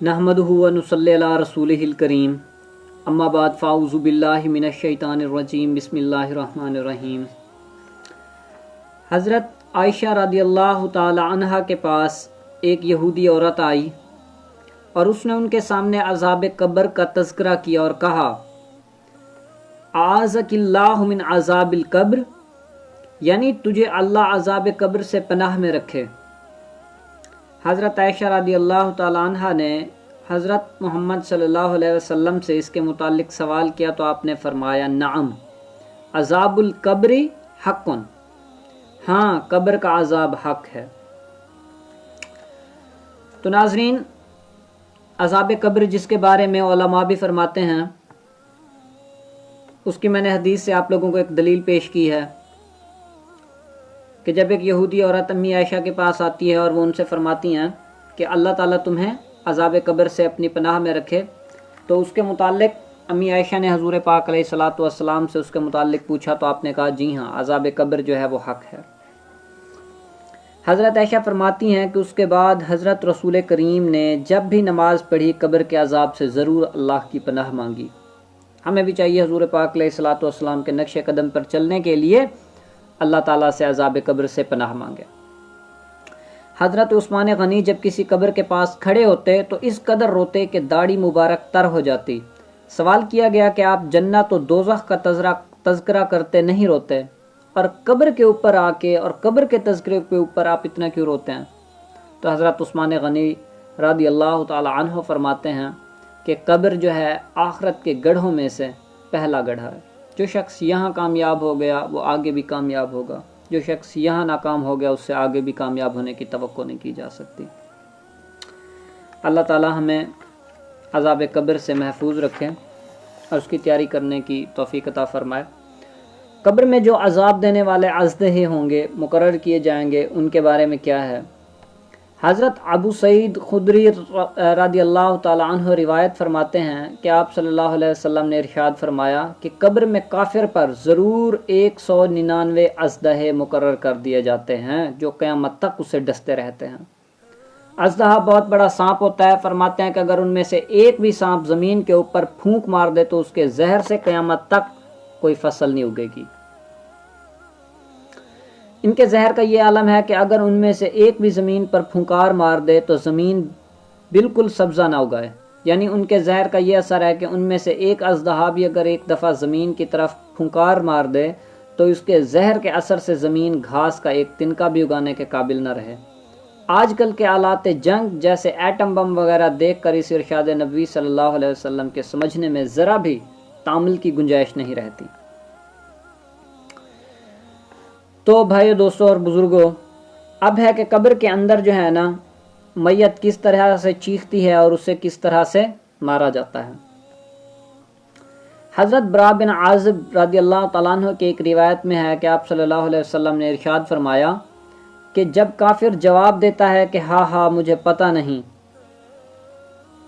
नहमदुहु व नुसल्ली अला रसूलिहिल करीम अम्मा बाद फ़ाऊज़ु बिल्लाहि मिनश शैतानिर रजीम बिस्मिल्लाहिर रहमानिर रहीम। हज़रत आयशा रदियल्लाहु ताला अन्हा के पास एक यहूदी औरत आई और उसने उनके सामने अज़ाब कब्र का तज़किरा किया और कहा, आज़किल्लाहु मिन अज़ाबिल कब्र, यानी तुझे अल्लाह अज़ाब कब्र से पनाह में रखे। हज़रत आयशा रदियल्लाहु ताला अन्हा ने हज़रत मोहम्मद सल्लल्लाहु अलैहि वसल्लम से इसके मुतालिक सवाल किया तो आपने फरमाया, नअम अज़ाबुल कब्री हक़्क़ुन, हाँ कब्र का अज़ाब हक है। तो नाज़रीन, अज़ाब कब्र जिसके बारे में उलमा भी फरमाते हैं, उसकी मैंने हदीस से आप लोगों को एक दलील पेश की है कि जब एक यहूदी औरत अम्मी आयशा के पास आती है और वो उनसे फरमाती हैं कि अल्लाह ताला तुम्हें अज़ाब कब्र से अपनी पनाह में रखे, तो उसके मुतालिक अम्मी आयशा ने हज़ूर पाक अलैहिस्सलातु वस्सलाम से उसके मुतालिक पूछा तो आपने कहा जी हाँ, अज़ाब कब्र जो है वो हक़ है। हज़रत आयशा फरमाती हैं कि उसके बाद हज़रत रसूल करीम ने जब भी नमाज़ पढ़ी कब्र के अज़ाब से ज़रूर अल्लाह की पनाह मांगी। हमें भी चाहिए हज़ूर पाक अलैहिस्सलातु वस्सलाम के नक्श कदम पर चलने के लिए अल्लाह ताला से अज़ाब कब्र से पनाह मांगे। हज़रत उस्मान गनी जब किसी कब्र के पास खड़े होते तो इस कदर रोते कि दाढ़ी मुबारक तर हो जाती। सवाल किया गया कि आप जन्नत और दोज़ख का तज़किरा करते नहीं रोते, और कब्र के ऊपर आके और कब्र के तज़किरे के ऊपर आप इतना क्यों रोते हैं? तो हज़रत उस्मान गनी रदियल्लाहु ताला अन्हु फरमाते हैं कि कब्र जो है आखिरत के गढ़ों में से पहला गढ़ा है। जो शख्स यहाँ कामयाब हो गया वो आगे भी कामयाब होगा, जो शख्स यहाँ नाकाम हो गया उससे आगे भी कामयाब होने की तवक्को नहीं की जा सकती। अल्लाह ताला हमें अज़ाब कब्र से महफूज रखें और उसकी तैयारी करने की तौफीक अता फरमाए। कब्र में जो अज़ाब देने वाले अज़दहे होंगे, मुकर्रर किए जाएंगे, उनके बारे में क्या है? हज़रत अबू सईद खुदरी रदियल्लाहु ताला अन्हु रिवायत फरमाते हैं कि आप सल्लल्लाहु अलैहि वसल्लम ने इरशाद फरमाया कि कब्र में काफिर पर ज़रूर 199 अज़दहे मुकर्रर कर दिए जाते हैं जो क़यामत तक उसे डसते रहते हैं। अज़दहा बहुत बड़ा सांप होता है। फरमाते हैं कि अगर उनमें से एक भी सांप ज़मीन के ऊपर फूंक मार दे तो उसके जहर से क़यामत तक कोई फसल नहीं उगेगी। इनके जहर का ये आलम है कि अगर उनमें से एक भी ज़मीन पर फुंकार मार दे तो ज़मीन बिल्कुल सब्ज़ा ना उगाए। यानी उनके जहर का ये असर है कि उनमें से एक अज़दहा भी अगर एक दफ़ा ज़मीन की तरफ फुंकार मार दे तो उसके जहर के असर से ज़मीन घास का एक तिनका भी उगाने के काबिल न रहे। आजकल के आलात जंग जैसे एटम बम वगैरह देख कर इस इरशाद नबी सल्लल्लाहु अलैहि वसल्लम के समझने में ज़रा भी तामुल की गुंजाइश नहीं रहती। तो भाइयों, दोस्तों और बुज़ुर्गों, अब है कि कब्र के अंदर जो है ना, मैयत किस तरह से चीखती है और उसे किस तरह से मारा जाता है। हज़रत बरा बिन आज़िब रदियल्लाहु ताला अन्हु की एक रिवायत में है कि आप सल्लल्लाहु अलैहि वसल्लम ने इरशाद फरमाया कि जब काफिर जवाब देता है कि हाँ हाँ मुझे पता नहीं,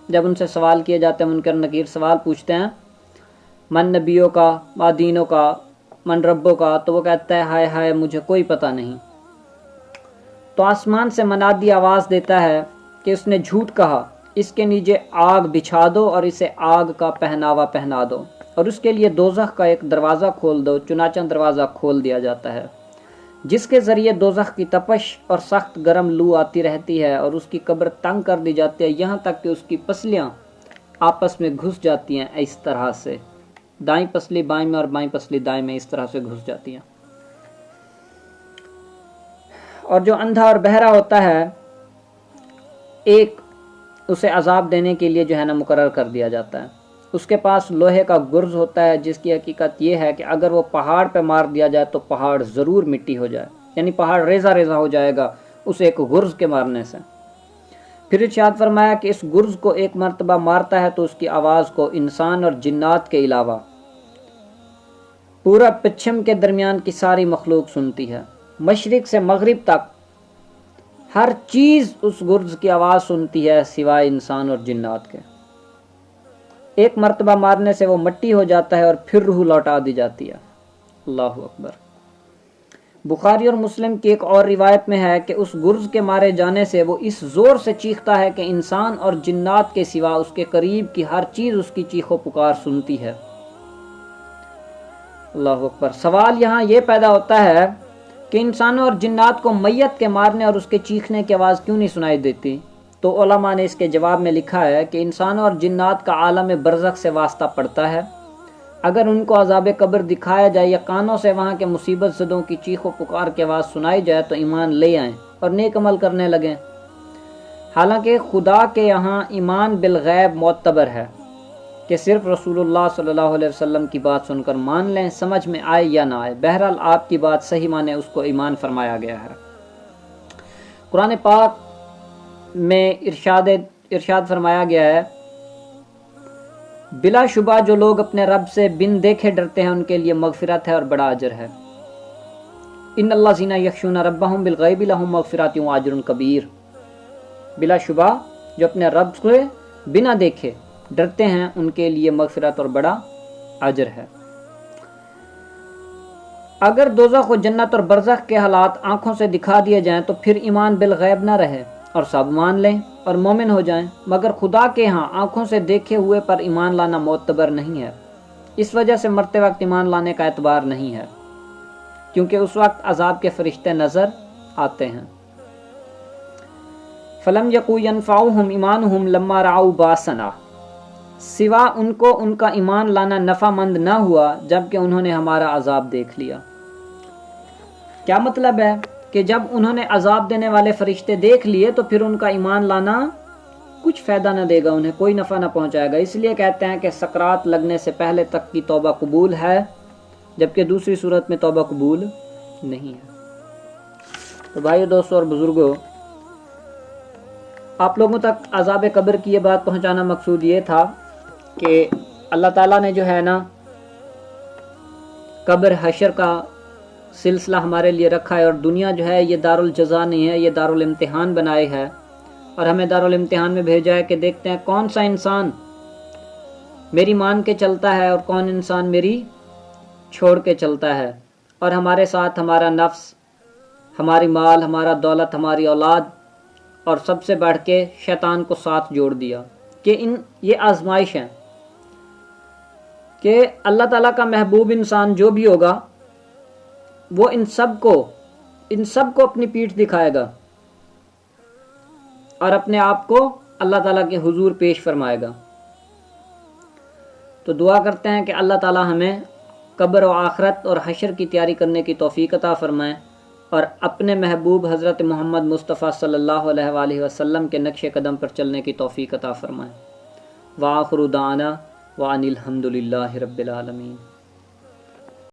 जब उनसे सवाल किए जाते हैं, मुनकर नकीर सवाल पूछते हैं मन नबियों का, मा दीनों का, मन रब्बों का, तो वो कहता है हाय हाय मुझे कोई पता नहीं। तो आसमान से मनादी आवाज़ देता है कि उसने झूठ कहा, इसके नीचे आग बिछा दो और इसे आग का पहनावा पहना दो और उसके लिए दोज़ख का एक दरवाज़ा खोल दो। चुनाचा दरवाज़ा खोल दिया जाता है जिसके ज़रिए दोज़ख की तपश और सख्त गर्म लू आती रहती है और उसकी कब्र तंग कर दी जाती है, यहाँ तक कि उसकी पसलियाँ आपस में घुस जाती हैं। इस तरह से दाईं पसली बाईं में और बाईं पसली दाईं में इस तरह से घुस जाती हैं। और जो अंधा और बहरा होता है, एक उसे अजाब देने के लिए जो है ना मुकर्रर कर दिया जाता है। उसके पास लोहे का गुर्ज होता है जिसकी हकीकत ये है कि अगर वो पहाड़ पे मार दिया जाए तो पहाड़ ज़रूर मिट्टी हो जाए, यानी पहाड़ रेजा रेजा हो जाएगा उसे एक गुर्ज के मारने से। फिर इरशाद फरमाया कि इस गुर्ज को एक मर्तबा मारता है तो उसकी आवाज़ को इंसान और जिन्नात के अलावा पूरा पश्चिम के दरमियान की सारी मखलूक सुनती है। मशरिक से मगरिब तक हर चीज़ उस गुर्ज की आवाज़ सुनती है सिवाय इंसान और जिन्नात के। एक मर्तबा मारने से वो मिट्टी हो जाता है और फिर रूह लौटा दी जाती है। अल्लाहु अकबर। بخاری اور مسلم کی ایک اور روایت میں ہے کہ اس گرز کے مارے جانے سے وہ اس زور سے چیختا ہے کہ انسان اور جنات کے سوا اس کے قریب کی ہر چیز اس کی چیخ و پکار سنتی ہے۔ اللہ اکبر۔ سوال یہاں یہ پیدا ہوتا ہے کہ انسانوں اور جنات کو میت کے مارنے اور اس کے چیخنے کی آواز کیوں نہیں سنائی دیتی؟ تو علماء نے اس کے جواب میں لکھا ہے کہ انسانوں اور جنات کا عالم برزخ سے واسطہ پڑتا ہے۔ اگر ان کو عذاب قبر دکھایا جائے یا کانوں سے وہاں کے مصیبت زدوں کی چیخ و پکار کی آواز سنائی جائے تو ایمان لے آئیں اور نیک عمل کرنے لگیں۔ حالانکہ خدا کے یہاں ایمان بالغیب معتبر ہے کہ صرف رسول اللہ صلی اللہ علیہ وسلم کی بات سن کر مان لیں، سمجھ میں آئے یا نہ آئے، بہرحال آپ کی بات صحیح مانے اس کو ایمان فرمایا گیا ہے۔ قرآن پاک میں ارشاد فرمایا گیا ہے، بلا شبہ جو لوگ اپنے رب سے بن دیکھے ڈرتے ہیں ان کے لیے مغفرت ہے اور بڑا اجر ہے۔ ان الذین یخشون ربہم بالغیب لہم مغفرۃ و اجر کبیر۔ بلا شبہ جو اپنے رب سے بنا دیکھے ڈرتے ہیں ان کے لیے مغفرت اور بڑا اجر ہے۔ اگر دوزخ و جنت اور برزخ کے حالات آنکھوں سے دکھا دیے جائیں تو پھر ایمان بالغیب نہ رہے اور سب مان لیں اور مومن ہو جائیں، مگر خدا کے ہاں آنکھوں سے دیکھے ہوئے پر ایمان لانا معتبر نہیں ہے۔ اس وجہ سے مرتے وقت ایمان لانے کا اعتبار نہیں ہے، کیونکہ اس وقت عذاب کے فرشتے نظر آتے ہیں۔ فلم یکو ینفعہم ایمانہم لما رعوا باسنا، سوا ان کو ان کا ایمان لانا نفع مند نہ ہوا جبکہ انہوں نے ہمارا عذاب دیکھ لیا۔ کیا مطلب ہے کہ جب انہوں نے عذاب دینے والے فرشتے دیکھ لیے تو پھر ان کا ایمان لانا کچھ فائدہ نہ دے گا، انہیں کوئی نفع نہ پہنچائے گا۔ اس لیے کہتے ہیں کہ سکرات لگنے سے پہلے تک کی توبہ قبول ہے، جبکہ دوسری صورت میں توبہ قبول نہیں ہے۔ تو بھائیو، دوستو اور بزرگوں، آپ لوگوں تک عذاب قبر کی یہ بات پہنچانا مقصود یہ تھا کہ اللہ تعالیٰ نے جو ہے نا قبر حشر کا سلسلہ ہمارے لیے رکھا ہے، اور دنیا جو ہے یہ دارالجزا نہیں ہے، یہ دارالامتحان بنائے ہے، اور ہمیں دارالامتحان میں بھیجا ہے کہ دیکھتے ہیں کون سا انسان میری مان کے چلتا ہے اور کون انسان میری چھوڑ کے چلتا ہے۔ اور ہمارے ساتھ ہمارا نفس، ہماری مال، ہمارا دولت، ہماری اولاد، اور سب سے بڑھ کے شیطان کو ساتھ جوڑ دیا کہ یہ آزمائش ہے کہ اللہ تعالیٰ کا محبوب انسان جو بھی ہوگا وہ ان سب کو اپنی پیٹھ دکھائے گا اور اپنے آپ کو اللہ تعالیٰ کے حضور پیش فرمائے گا۔ تو دعا کرتے ہیں کہ اللہ تعالیٰ ہمیں قبر و آخرت اور حشر کی تیاری کرنے کی توفیق عطا فرمائے، اور اپنے محبوب حضرت محمد مصطفیٰ صلی اللہ علیہ وآلہ وسلم کے نقش قدم پر چلنے کی توفیق عطا فرمائے۔ وآخر دعوانا وان الحمد للہ رب العالمین۔